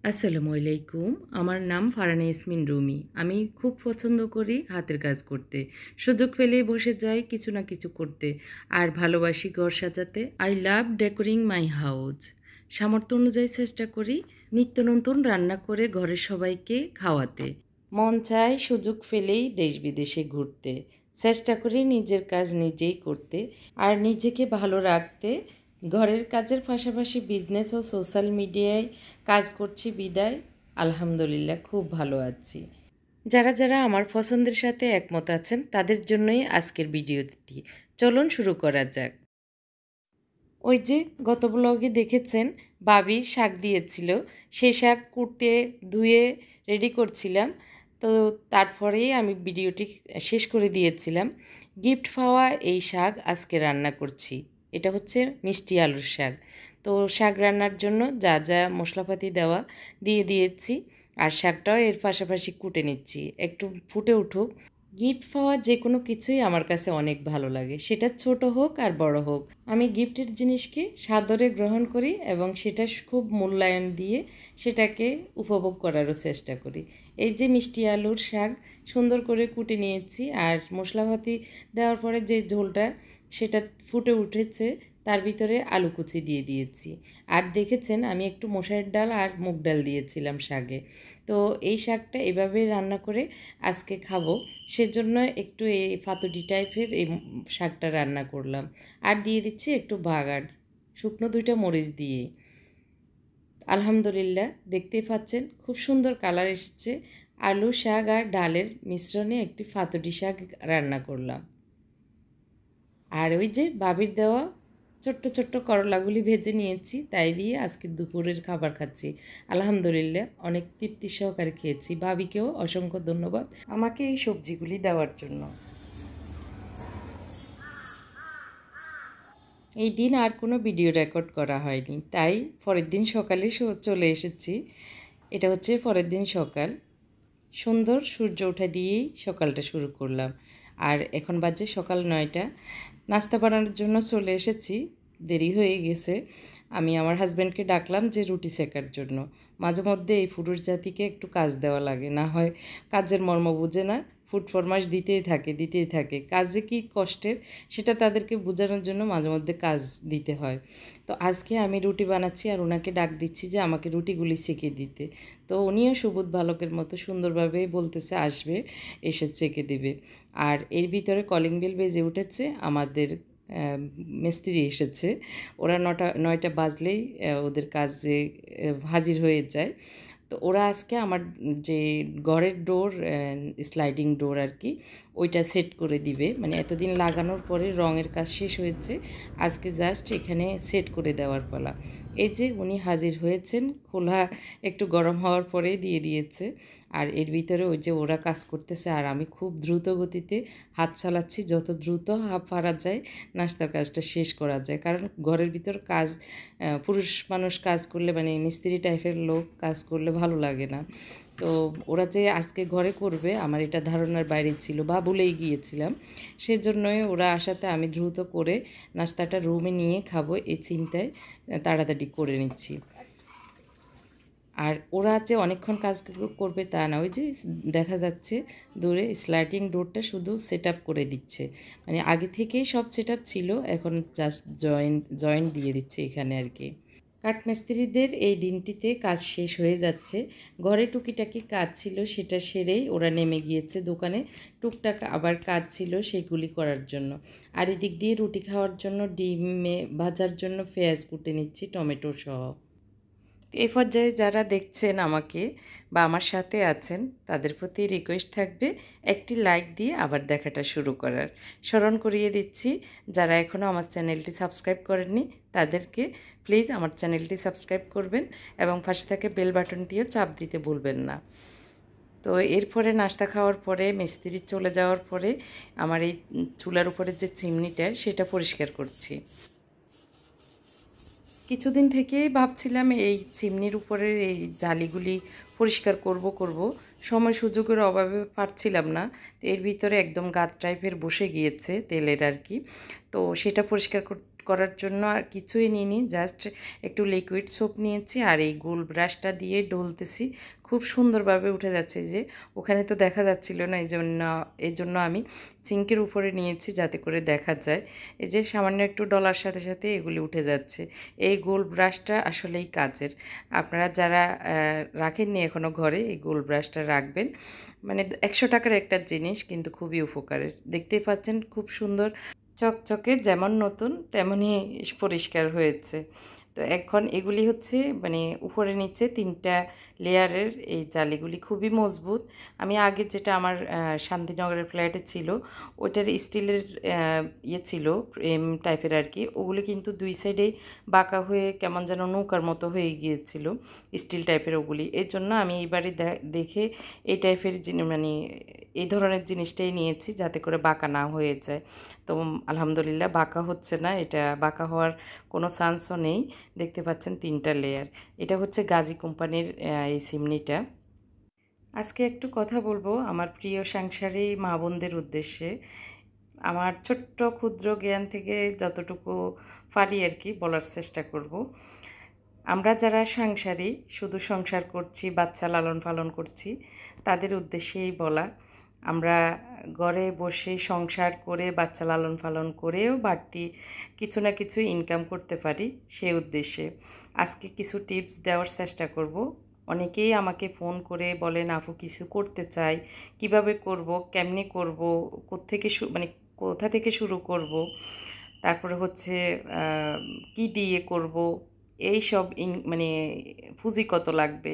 আসসালামু আলাইকুম। আমার নাম ফারহানা ইয়াসমিন রুমি। আমি খুব পছন্দ করি হাতের কাজ করতে। সুযোগ পেলেই বসে যাই কিছু না কিছু করতে। আর ভালোবাসি ঘর সাজাতে। I love decorating my house. সামর্থ্য অনুযায়ী চেষ্টা করি নিত্য নতুন রান্না করে ঘরের সবাইকে খাওয়াতে। মন চায় সুযোগ পেলেই দেশ বিদেশে ঘুরতে। চেষ্টা করি নিজের কাজ নিজেই করতে আর নিজেকে ভালো রাখতে। ঘরের কাজের পাশাপাশি বিজনেস ও সোশ্যাল মিডিয়ায় কাজ করছি বিদায় আলহামদুলিল্লাহ খুব ভালো আছি। যারা যারা আমার পছন্দের সাথে একমত আছেন তাদের জন্যই আজকের ভিডিওটি। চলুন শুরু করা যাক। ওই যে গত ব্লগে দেখেছেন ভাবি শাক দিয়েছিল, সেই শাক কুটে ধুয়ে রেডি করছিলাম। তো তারপরেই আমি ভিডিওটি শেষ করে দিয়েছিলাম। গিফট পাওয়া এই শাক আজকে রান্না করছি। এটা হচ্ছে মিষ্টি আলুর শাক। তো শাক রান্নার জন্য যা যা মশলাপাতি দেওয়া দিয়ে দিয়েছি, আর শাকটাও এর পাশাপাশি কুটে নিচ্ছি একটু ফুটে উঠুক। গিফট পাওয়া যে কোনো কিছুই আমার কাছে অনেক ভালো লাগে, সেটা ছোট হোক আর বড় হোক। আমি গিফটের জিনিসকে সাদরে গ্রহণ করি এবং সেটা খুব মূল্যায়ন দিয়ে সেটাকে উপভোগ করারও চেষ্টা করি। এই যে মিষ্টি আলুর শাক সুন্দর করে কুটে নিয়েছি, আর মশলাপাতি দেওয়ার পরে যে ঝোলটা সেটা ফুটে উঠেছে, তার ভিতরে আলু কুচি দিয়ে দিয়েছি। আর দেখেছেন আমি একটু মশারির ডাল আর মুগ ডাল দিয়েছিলাম শাকে। তো এই শাকটা এভাবে রান্না করে আজকে খাবো, সেজন্য একটু এই ফাতুডি টাইপের এই শাকটা রান্না করলাম। আর দিয়ে দিচ্ছি একটু বাগার শুকনো 2টা মরিচ দিয়ে। আলহামদুলিল্লাহ দেখতেই পাচ্ছেন খুব সুন্দর কালার এসেছে। আলু শাক আর ডালের মিশ্রণে একটি ফাতুডি শাক রান্না করলাম। আর ওই যে ভাবির দেওয়া ছোট্ট ছোট্ট করলাগুলি ভেজে নিয়েছি, তাই দিয়ে আজকে দুপুরের খাবার খাচ্ছি। আলহামদুলিল্লাহ অনেক তৃপ্তি সহকারে খেয়েছি। ভাবিকেও অসংখ্য ধন্যবাদ আমাকে এই সবজিগুলি দেওয়ার জন্য। এই দিন আর কোনো ভিডিও রেকর্ড করা হয়নি, তাই পরের দিন সকালে চলে এসেছি। এটা হচ্ছে পরের দিন সকাল। সুন্দর সূর্য ওঠা দিয়েই সকালটা শুরু করলাম। আর এখন বাজে সকাল 9টা। নাস্তা বানানোর জন্য চলে এসেছি, দেরি হয়ে গেছে। আমি আমার হাজব্যান্ডকে ডাকলাম যে রুটি সেকার জন্য। মাঝে মধ্যে এই পুরুষ জাতিকে একটু কাজ দেওয়া লাগে, না হয় কাজের মর্ম বুঝে না। ফুড ফরমাশ দিতেই থাকে। কাজ যে কী কষ্টের সেটা তাদেরকে বোঝানোর জন্য মাঝে মধ্যে কাজ দিতে হয়। তো আজকে আমি রুটি বানাচ্ছি আর ওনাকে ডাক দিচ্ছি যে আমাকে রুটিগুলি সেঁকে দিতে। তো উনিও সুবোধ বালকের মতো সুন্দরভাবে বলতেছে আসবে, এসে চেকে দিবে। আর এর ভিতরে কলিং বেল বেজে উঠেছে, আমাদের মিস্ত্রি এসেছে। ওরা 9টা বাজলেই ওদের কাজে হাজির হয়ে যায়। তো ওরা আজকে আমার যে ঘরের ডোর, স্লাইডিং ডোর আর কি, ওইটা সেট করে দিবে। মানে এতদিন লাগানোর পরে রঙের কাজ শেষ হয়েছে, আজকে জাস্ট এখানে সেট করে দেওয়ার পালা। এই যে উনি হাজির হয়েছেন, খোলা একটু গরম হওয়ার পরে দিয়ে দিয়েছে। আর এর ভিতরে ওই যে ওরা কাজ করতেছে আর আমি খুব দ্রুত গতিতে হাত চালাচ্ছি, যত দ্রুত পারা যায় নাস্তার কাজটা শেষ করা যায়। কারণ ঘরের ভিতর কাজ, পুরুষ মানুষ কাজ করলে মানে মিস্ত্রি টাইপের লোক কাজ করলে ভালো লাগে না। তো ওরা যে আজকে ঘরে করবে আমার এটা ধারণার বাইরে ছিল, বা ভুলেই গিয়েছিলাম। সেজন্যই ওরা আসাতে আমি দ্রুত করে নাস্তাটা রুমে নিয়ে খাবো এই চিন্তায় তাড়াতাড়ি করে নিচ্ছি। আর ওরা যে অনেকক্ষণ কাজ করবে তা না, ওই যে দেখা যাচ্ছে দূরে স্লাইডিং ডোরটা শুধু সেট আপ করে দিচ্ছে। মানে আগে থেকেই সব সেট আপ ছিল, এখন জাস্ট জয়েন্ট দিয়ে দিচ্ছে এখানে আর কি। কাঠমিস্ত্রিদের এই দিনটিতে কাজ শেষ হয়ে যাচ্ছে। ঘরে টুকিটাকি কাজ ছিল সেটা সেরেই ওরা নেমে গিয়েছে দোকানে। টুকটাক আবার কাজ ছিল সেগুলি করার জন্য। আর এদিক দিয়ে রুটি খাওয়ার জন্য ডিমে ভাজার জন্য পেঁয়াজ কুটে নিচ্ছি টমেটো সহ। এই পর্যায়ে যারা দেখছেন আমাকে বা আমার সাথে আছেন তাদের প্রতি রিকোয়েস্ট থাকবে একটি লাইক দিয়ে আবার দেখাটা শুরু করার। স্মরণ করিয়ে দিচ্ছি যারা এখনও আমার চ্যানেলটি সাবস্ক্রাইব করেননি তাদেরকে প্লিজ আমার চ্যানেলটি সাবস্ক্রাইব করবেন এবং পাশে থেকে বেল বাটনটিও চাপ দিতে ভুলবেন না। তো এরপরে নাস্তা খাওয়ার পরে মিস্ত্রি চলে যাওয়ার পরে আমার এই চুলার উপরে যে চিমনিটা সেটা পরিষ্কার করছি। কিছুদিন থেকেই ভাবছিলাম এই চিমনির উপরের এই জালিগুলি পরিষ্কার করব, সময় সুযোগের অভাবে পারছিলাম না। তো এর ভিতরে একদম গাদ টাইপের বসে গিয়েছে তেলের আর কি। তো সেটা পরিষ্কার করার জন্য আর কিছুই নিইনি, জাস্ট একটু লিকুইড সোপ নিয়েছি আর এই গোল ব্রাশটা দিয়ে ডলতেছি। খুব সুন্দরভাবে উঠে যাচ্ছে, যে ওখানে তো দেখা যাচ্ছিল না, এই জন্য আমি সিঙ্কের উপরে নিয়েছি যাতে করে দেখা যায়। এই যে সামান্য একটু ডলার সাথে সাথে এগুলি উঠে যাচ্ছে। এই গোল ব্রাশটা আসলেই কাজের। আপনারা যারা রাখেননি এখনও ঘরে, এই গোল ব্রাশটা রাখবেন। মানে 100 টাকার একটা জিনিস, কিন্তু খুবই উপকারের। দেখতেই পাচ্ছেন খুব সুন্দর চকচকে, যেমন নতুন তেমনই পরিষ্কার হয়েছে। তো এখন এগুলি হচ্ছে মানে উপরে নিচে 3টা লেয়ারের এই জালিগুলি খুবই মজবুত। আমি আগে যেটা আমার শান্তিনগরের ফ্ল্যাটে ছিল, ওইটার স্টিলের ইয়ে ছিল, ফ্রেম টাইপের আর কি। ওগুলি কিন্তু 2 সাইডেই বাঁকা হয়ে কেমন যেন নৌকার মতো হয়ে গিয়েছিল, স্টিল টাইপের ওগুলি। এই জন্য আমি এইবারে দেখে এই টাইপের মানে এই ধরনের জিনিসটাই নিয়েছি, যাতে করে বাঁকা না হয়ে যায়। তো আলহামদুলিল্লাহ বাঁকা হচ্ছে না, এটা বাঁকা হওয়ার কোনো চান্সও নেই। দেখতে পাচ্ছেন 3টা লেয়ার। এটা হচ্ছে গাজী কোম্পানির এই চিমনিটা। আজকে একটু কথা বলবো আমার প্রিয় সাংসারিক মা বোনদের উদ্দেশ্যে। আমার ছোট্ট ক্ষুদ্র জ্ঞান থেকে যতটুকু পারি আর কি বলার চেষ্টা করব। আমরা যারা সংসারী, শুধু সংসার করছি, বাচ্চা লালন পালন করছি, তাদের উদ্দেশ্যেই বলা। আমরা ঘরে বসে সংসার করে বাচ্চা লালন পালন করেও বাড়তি কিছু না কিছু ইনকাম করতে পারি, সেই উদ্দেশ্যে আজকে কিছু টিপস দেওয়ার চেষ্টা করব। অনেকেই আমাকে ফোন করে বলেন, আপু কিছু করতে চাই, কিভাবে করব, কেমনে করব, কোত্থেকে মানে কোথা থেকে শুরু করব, তারপরে হচ্ছে কি দিয়ে করব, এই সব মানে পুঁজি কত লাগবে,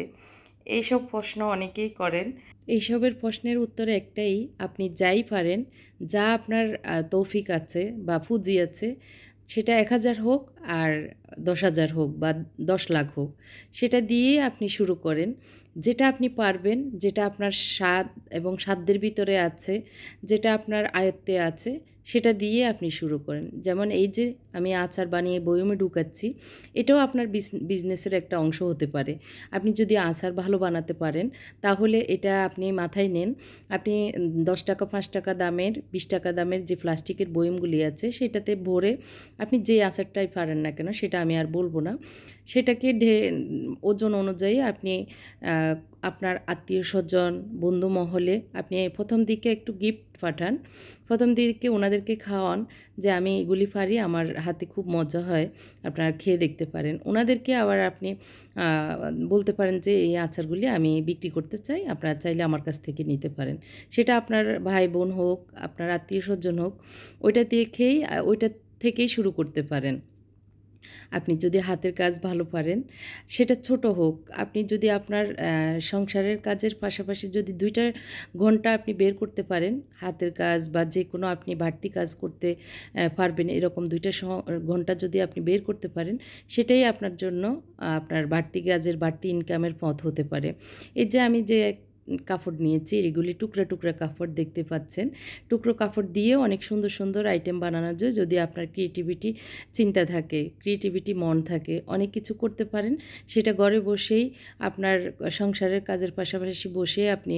এইসব প্রশ্ন অনেকেই করেন। এইসবের প্রশ্নের উত্তরে একটাই, আপনি যাই পারেন, যা আপনার তৌফিক আছে বা পুঁজি আছে, সেটা 1000 হোক আর 10,000 হোক বা 10 লাখ হোক, সেটা দিয়েই আপনি শুরু করেন। যেটা আপনি পারবেন, যেটা আপনার স্বাদ এবং সাধ্যের ভিতরে আছে, যেটা আপনার আয়ত্তে আছে, সেটা দিয়ে আপনি শুরু করেন। যেমন এই যে আমি আচার বানিয়ে বয়মে ঢুকাচ্ছি, এটাও আপনার বিজনেসের একটা অংশ হতে পারে। আপনি যদি আচার ভালো বানাতে পারেন, তাহলে এটা আপনি মাথায় নেন। আপনি 10 টাকা 5 টাকা দামের, 20 টাকা দামের যে প্লাস্টিকের বয়মগুলি আছে, সেটাতে ভরে আপনি যে আচারটাই পারেন না কেন, সেটা আমি আর বলবো না, সেটাকে ওজন অনুযায়ী আপনি আপনার আত্মীয় স্বজন বন্ধু মহলে আপনি প্রথম দিকে একটু গিফট পাঠান, প্রথম দিকে ওনাদেরকে খাওয়ান যে আমি এগুলি পারি, আমার হাতে খুব মজা হয়, আপনারা খেয়ে দেখতে পারেন। ওনাদেরকে আবার আপনি বলতে পারেন যে এই আচারগুলি আমি বিক্রি করতে চাই, আপনারা চাইলে আমার কাছ থেকে নিতে পারেন। সেটা আপনার ভাই বোন হোক, আপনার আত্মীয় স্বজন হোক, ওইটা দিয়ে খেয়েই ওইটা থেকেই শুরু করতে পারেন। আপনি যদি হাতের কাজ ভালো পারেন, সেটা ছোট হোক, আপনি যদি আপনার সংসারের কাজের পাশাপাশি যদি 2টা ঘন্টা আপনি বের করতে পারেন, হাতের কাজ বা যে কোনো আপনি বাড়তি কাজ করতে পারবেন, এরকম 2টা ঘন্টা যদি আপনি বের করতে পারেন, সেটাই আপনার জন্য আপনার বাড়তি কাজের বাড়তি ইনকামের পথ হতে পারে। এই যে আমি যে কাপড় নিয়েছি, এগুলি টুকরা টুকরা কাপড় দেখতে পাচ্ছেন। টুকরো কাপড় দিয়ে অনেক সুন্দর সুন্দর আইটেম বানানো যায়, যদি আপনার ক্রিয়েটিভিটি চিন্তা থাকে, ক্রিয়েটিভিটি মন থাকে, অনেক কিছু করতে পারেন। সেটা ঘরে বসেই আপনার সংসারের কাজের পাশাপাশি বসে আপনি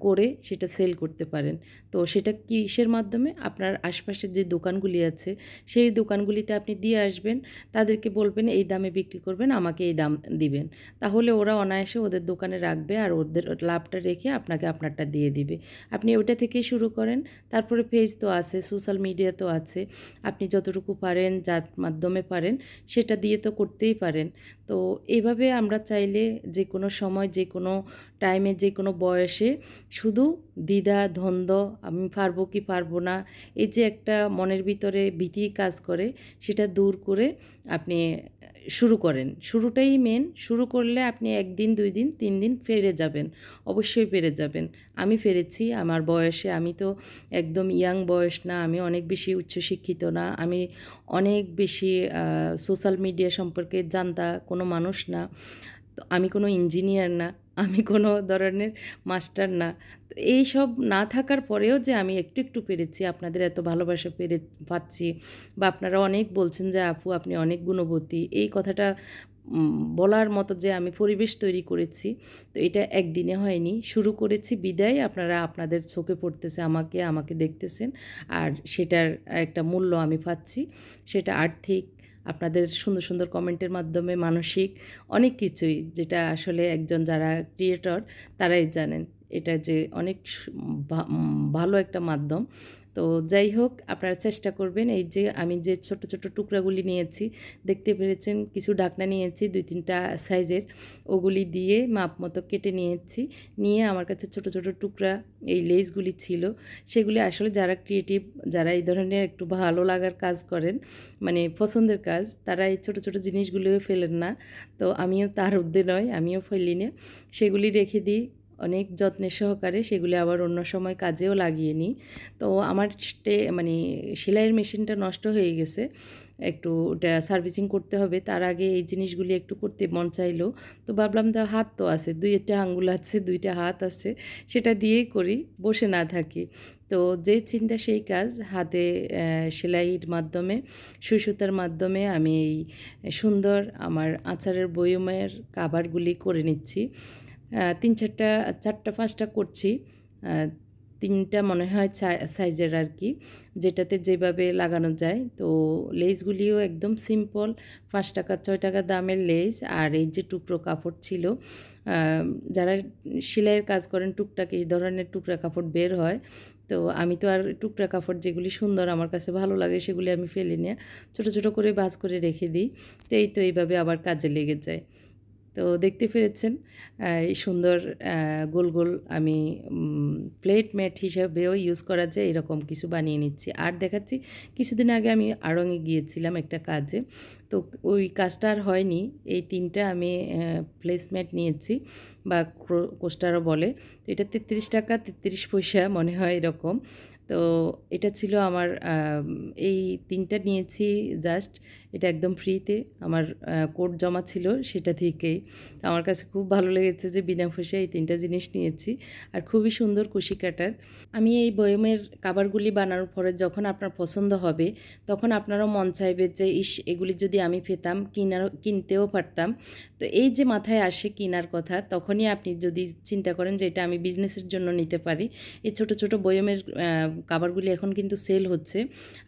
করে সেটা সেল করতে পারেন। তো সেটা কিসের মাধ্যমে? আপনার আশপাশের যে দোকানগুলি আছে, সেই দোকানগুলিতে আপনি দিয়ে আসবেন, তাদেরকে বলবেন এই দামে বিক্রি করবেন, আমাকে এই দাম দিবেন। তাহলে ওরা অনায়াসে ওদের দোকানে রাখবে আর ওদের লাভটা রেখে আপনাকে আপনারটা দিয়ে দিবে। আপনি ওটা থেকেই শুরু করেন। তারপরে পেজ তো আছে, সোশ্যাল মিডিয়া তো আছে, আপনি যতটুকু পারেন, যার মাধ্যমে পারেন, সেটা দিয়ে তো করতেই পারেন। তো এইভাবে আমরা চাইলে যে কোনো সময়, যে কোনো টাইমে, যে কোনো বয়সে শুধু দ্বিধা দ্বন্দ্ব, আমি পারবো কি পারবো না, এই যে একটা মনের ভিতরে ভীতি কাজ করে, সেটা দূর করে আপনি শুরু করেন। শুরুটাই মেন। শুরু করলে আপনি 1 দিন 2 দিন 3 দিন পেরে যাবেন, অবশ্যই পেরে যাবেন। আমি পেরেছি আমার বয়সে। আমি তো একদম ইয়াং বয়স না, আমি অনেক বেশি উচ্চশিক্ষিত না, আমি অনেক বেশি সোশ্যাল মিডিয়া সম্পর্কে জানতা কোনো মানুষ না, তো আমি কোনো ইঞ্জিনিয়ার না, আমি কোনো ধরনের মাস্টার না। তো এইসব না থাকার পরেও যে আমি একটু একটু পেরেছি, আপনাদের এত ভালোবাসা পাচ্ছি, বা আপনারা অনেক বলছেন যে আপু আপনি অনেক গুণবতী, এই কথাটা বলার মতো যে আমি পরিবেশ তৈরি করেছি, তো এটা একদিনে হয়নি। শুরু করেছি বিদায় আপনারা আপনাদের চোখে পড়তেছে আমাকে দেখতেছেন, আর সেটার একটা মূল্য আমি পাচ্ছি। সেটা আর্থিক, আপনাদের সুন্দর সুন্দর কমেন্টের মাধ্যমে, মানসিক অনেক কিছুই, যেটা আসলে একজন যারা ক্রিয়েটর তারাই জানেন এটা যে অনেক ভালো একটা মাধ্যম। তো যাই হোক, আপনারা চেষ্টা করবেন। এই যে আমি যে ছোট ছোট টুকরাগুলি নিয়েছি, দেখতে পেরেছেন কিছু ঢাকনা নিয়েছি 2-3টা সাইজের, ওগুলি দিয়ে মাপ মতো কেটে নিয়েছি। নিয়ে আমার কাছে ছোট ছোট টুকরা এই লেসগুলি ছিল, সেগুলি আসলে যারা ক্রিয়েটিভ, যারা এই ধরনের একটু ভালো লাগার কাজ করেন, মানে পছন্দের কাজ, তারা এই ছোট ছোট জিনিসগুলিও ফেলেন না। তো আমিও তার ঊর্ধ্বে নয়, আমিও ফেলি না, সেগুলি রেখে দিই অনেক যত্নের সহকারে। সেগুলি আবার অন্য সময় কাজেও লাগিয়ে নিই। তো আমার মানে সেলাইয়ের মেশিনটা নষ্ট হয়ে গেছে, একটু ওটা সার্ভিসিং করতে হবে। তার আগে এই জিনিসগুলি একটু করতে মন চাইলো, তো ভাবলাম তো হাত তো আছে, 2টা আঙ্গুল আছে, 2টা হাত আছে, সেটা দিয়েই করি, বসে না থাকি। তো যে চিন্তা সেই কাজ, হাতে সেলাইয়ের মাধ্যমে, সুই সুতার মাধ্যমে আমি এই সুন্দর আমার আচারের বয়মের কাভারগুলি করে নিচ্ছি। 4টা 5টা করছি, 3টা মনে হয় সাইজের আর কি, যেটাতে যেভাবে লাগানো যায়। তো লেসগুলিও একদম সিম্পল, 5 টাকা 6 টাকা দামের লেস। আর এই যে টুকরো কাপড় ছিল, যারা সেলাইয়ের কাজ করেন টুকটাক এই ধরনের টুকরা কাপড় বের হয়। তো আমি তো আর টুকরা কাপড় যেগুলি সুন্দর আমার কাছে ভালো লাগে সেগুলি আমি ফেলি না, ছোটো ছোটো করে ভাঁজ করে রেখে দিই। তো এইভাবে আবার কাজে লেগে যায়। তো দেখতে পেরেছেন এই সুন্দর গোল গোল আমি প্লেট ম্যাট হিসাবেও ইউজ করা যায় এরকম কিছু বানিয়ে নিচ্ছি। আর দেখাচ্ছি, কিছুদিন আগে আমি আড়ংয়ে গিয়েছিলাম একটা কাজে, তো ওই কাজটা আর হয়নি। এই 3টা আমি প্লেসম্যাট নিয়েছি, বা কোস্টারও বলে। তো এটা 33 টাকা 33 পয়সা মনে হয় এরকম। তো এটা ছিল আমার এই 3টা নিয়েছি জাস্ট, এটা একদম ফ্রিতে আমার কোড জমা ছিল সেটা থেকেই। তো আমার কাছে খুব ভালো লেগেছে যে বিনা পয়সায় এই 3টা জিনিস নিয়েছি, আর খুবই সুন্দর কুশি কাটার। আমি এই বয়মের কাভারগুলি বানানোর পরে যখন আপনার পছন্দ হবে, তখন আপনারও মন চাইবে যে ইস, এগুলি যদি আমি পেতাম, কিনতেও পারতাম। তো এই যে মাথায় আসে কেনার কথা, তখনই আপনি যদি চিন্তা করেন যে এটা আমি বিজনেসের জন্য নিতে পারি। এই ছোট ছোট বয়মের কাভারগুলি এখন কিন্তু সেল হচ্ছে,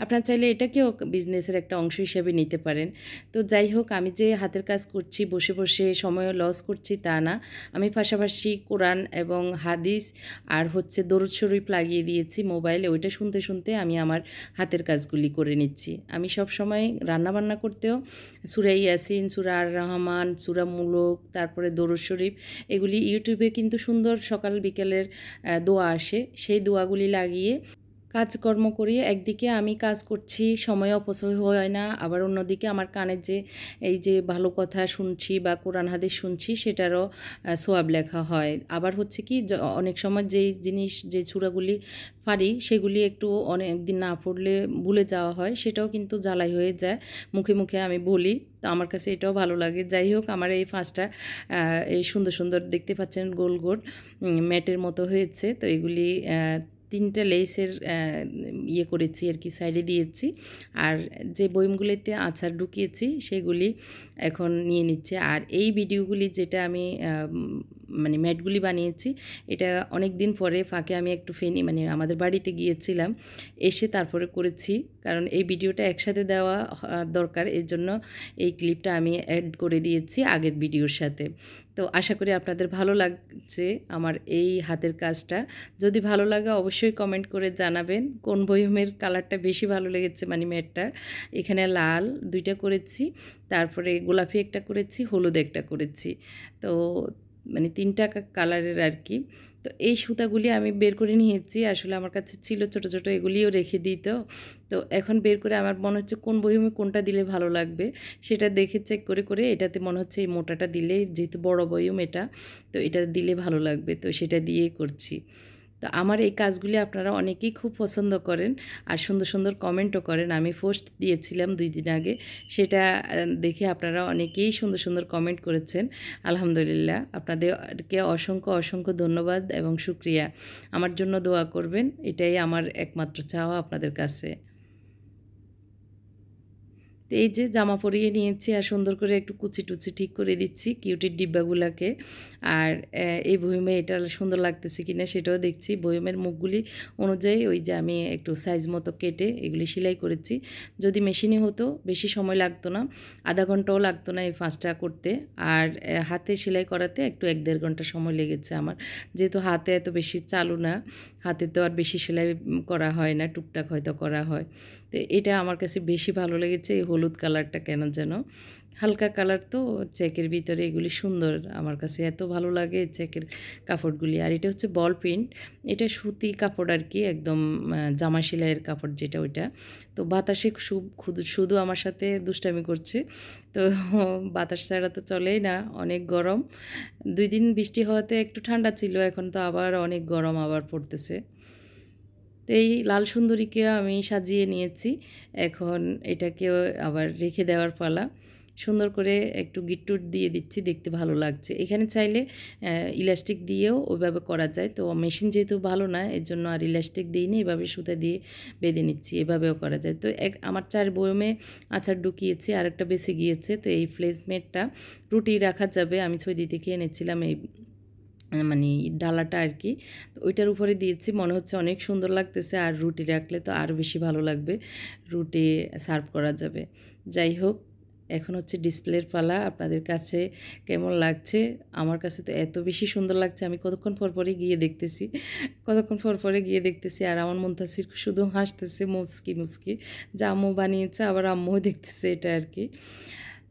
আপনারা চাইলে এটাকেও বিজনেসের একটা অংশ হিসেবে নিতে পারেন। তো যাই হোক, আমি যে হাতের কাজ করছি, বসে বসে সময় লস করছি তা না, আমি পাশাপাশি কোরআন এবং হাদিস আর হচ্ছে দরুদ শরীফ লাগিয়ে দিয়েছি মোবাইলে, ওইটা শুনতে শুনতে আমি আমার হাতের কাজগুলি করে নিচ্ছি। আমি সব সময় রান্নাবান্না করতেও সূরা ইয়াসিন, সূরা আর রহমান, সূরা মুলক, তারপরে দরুদ শরীফ, এগুলি ইউটিউবে কিন্তু সুন্দর সকাল বিকেলের দোয়া আসে, সেই দোয়াগুলি লাগিয়ে কাজকর্ম করি। একদিকে আমি কাজ করছি, সময় অপচয় হয় না, আবার অন্যদিকে আমার কানে যে এই যে ভালো কথা শুনছি বা কোরআন হাদিস শুনছি, সেটারও সোয়াব লেখা হয়। আবার হচ্ছে কি, অনেক সময় যেই জিনিস, যে সূরাগুলি পারি সেগুলি একটু অনেক দিন না পড়লে ভুলে যাওয়া হয়, সেটাও কিন্তু জ্বালাই হয়ে যায়, মুখে মুখে আমি বলি। তো আমার কাছে এটাও ভালো লাগে। যাই হোক, আমার এই 5টা এই সুন্দর সুন্দর দেখতে পাচ্ছেন গোল গোল ম্যাটের মতো হয়েছে। তো এগুলি 3টা লেসের ইয়ে করেছি আর কি, সাইডে দিয়েছি। আর যে বয়মগুলিতে আচার ঢুকিয়েছি সেগুলি এখন নিয়ে নিচ্ছে। আর এই ভিডিওগুলি যেটা আমি মানে ম্যাটগুলি বানিয়েছি, এটা অনেক দিন পরে ফাঁকে আমি একটু ফেনি মানে আমাদের বাড়িতে গিয়েছিলাম, এসে তারপরে করেছি, কারণ এই ভিডিওটা একসাথে দেওয়া দরকার, এর জন্য এই ক্লিপটা আমি অ্যাড করে দিয়েছি আগের ভিডিওর সাথে। তো আশা করি আপনাদের ভালো লাগছে আমার এই হাতের কাজটা। যদি ভালো লাগে অবশ্যই কমেন্ট করে জানাবেন কোন বয়মের কালারটা বেশি ভালো লেগেছে, মানে ম্যাটটা। এখানে লাল 2টা করেছি, তারপরে গোলাপি একটা করেছি, হলুদ একটা করেছি। তো মানে 3টা কালারের আর কি। তো এই সুতাগুলি আমি বের করে নিয়েছি, আসলে আমার কাছে ছিল ছোট ছোট, এগুলিও রেখে দিই। তো এখন বের করে আমার মনে হচ্ছে কোন বয়মে কোনটা দিলে ভালো লাগবে, সেটা দেখে চেক করে করে এটাতে মনে হচ্ছে এই মোটাটা দিলে, যেহেতু বড় বয়ম এটা, তো এটা দিলে ভালো লাগবে, তো সেটা দিয়েই করছি। তো আমার এই কাজগুলি আপনারা অনেকেই খুব পছন্দ করেন, আর সুন্দর সুন্দর কমেন্টও করেন। আমি পোস্ট দিয়েছিলাম 2 দিন আগে, সেটা দেখে আপনারা অনেকেই সুন্দর সুন্দর কমেন্ট করেছেন। আলহামদুলিল্লাহ, আপনাদেরকে অসংখ্য অসংখ্য ধন্যবাদ এবং শুকরিয়া। আমার জন্য দোয়া করবেন, এটাই আমার একমাত্র চাওয়া আপনাদের কাছে। তো এই যে জামা পরিয়ে নিয়েছি আর সুন্দর করে একটু কুচি টুচি ঠিক করে দিচ্ছি কিউটির ডিব্বাগুলোকে। আর এই বয়মে এটা সুন্দর লাগতেছে কিনা সেটাও দেখছি। বয়মের মুখগুলি অনুযায়ী ওই যে আমি একটু সাইজ মতো কেটে এগুলি সেলাই করেছি। যদি মেশিনে হতো বেশি সময় লাগতো না, আধা ঘন্টাও লাগতো না এই 5টা করতে। আর হাতে সেলাই করাতে একটু 1-1.5 ঘন্টা সময় লেগেছে আমার, যেহেতু হাতে এত বেশি চালু না, হাতে তো আর বেশি সেলাই করা হয় না, টুকটাক হয়তো করা হয়। তো এটা আমার কাছে বেশি ভালো লেগেছে, এই হলুদ কালারটা কেন যেন হালকা কালার, তো চেকের ভিতরে এগুলি সুন্দর, আমার কাছে এত ভালো লাগে চেকের কাপড়গুলি। আর এটা হচ্ছে বল প্রিন্ট, এটা সুতি কাপড় আর কি, একদম জামা সেলাইয়ের কাপড় যেটা ওইটা। তো বাতাসে শুধু আমার সাথে দুষ্টামি করছে, তো বাতাস ছাড়া তো চলেই না, অনেক গরম। 2 দিন বৃষ্টি হওয়াতে একটু ঠান্ডা ছিল, এখন তো আবার অনেক গরম আবার পড়তেছে। তো এই লাল সুন্দরীকে আমি সাজিয়ে নিয়েছি, এখন এটাকেও আবার রেখে দেওয়ার পালা। সুন্দর করে একটু গিট্টুট দিয়ে দিচ্ছি, দেখতে ভালো লাগছে। এখানে চাইলে ইলাস্টিক দিয়েও ওইভাবে করা যায়, তো মেশিন যেহেতু ভালো না এর জন্য আর ইলাস্টিক দিইনি, এভাবে সুতা দিয়ে বেঁধে নিচ্ছি, এভাবেও করা যায়। তো আমার 4 বয়মে আচার ঢুকিয়েছি, আরেকটা বেঁচে গিয়েছে। তো এই প্লেসমেটটা রুটি রাখা যাবে, আমি সৌদি থেকে এনেছিলাম এই মানে ডালাটা আর কি। তো ওইটার উপরে দিয়েছি, মনে হচ্ছে অনেক সুন্দর লাগতেছে। আর রুটি রাখলে তো আরও বেশি ভালো লাগবে, রুটি সার্ভ করা যাবে। যাই হোক, এখন হচ্ছে ডিসপ্লের পালা। আপনাদের কাছে কেমন লাগছে? আমার কাছে তো এত বেশি সুন্দর লাগছে, আমি কতক্ষণ পর পরে গিয়ে দেখতেছি, আর আমার মুনতাসির শুধু হাসতেছে মুচকি মুচকি, যে আম্মু বানিয়েছে, আবার আম্মুও দেখতেছে এটা আর কি।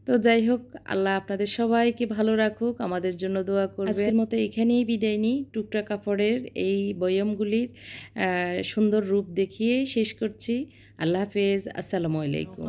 তো যাই হোক, আল্লাহ আপনাদের সবাইকে ভালো রাখুক, আমাদের জন্য দোয়া করবেন। আজকের মতো এখানেই বিদায় নিই। টুকরা কাপড়ের এই বয়মগুলির সুন্দর রূপ দেখিয়ে শেষ করছি। আল্লাহ হাফেজ, আসসালামু আলাইকুম।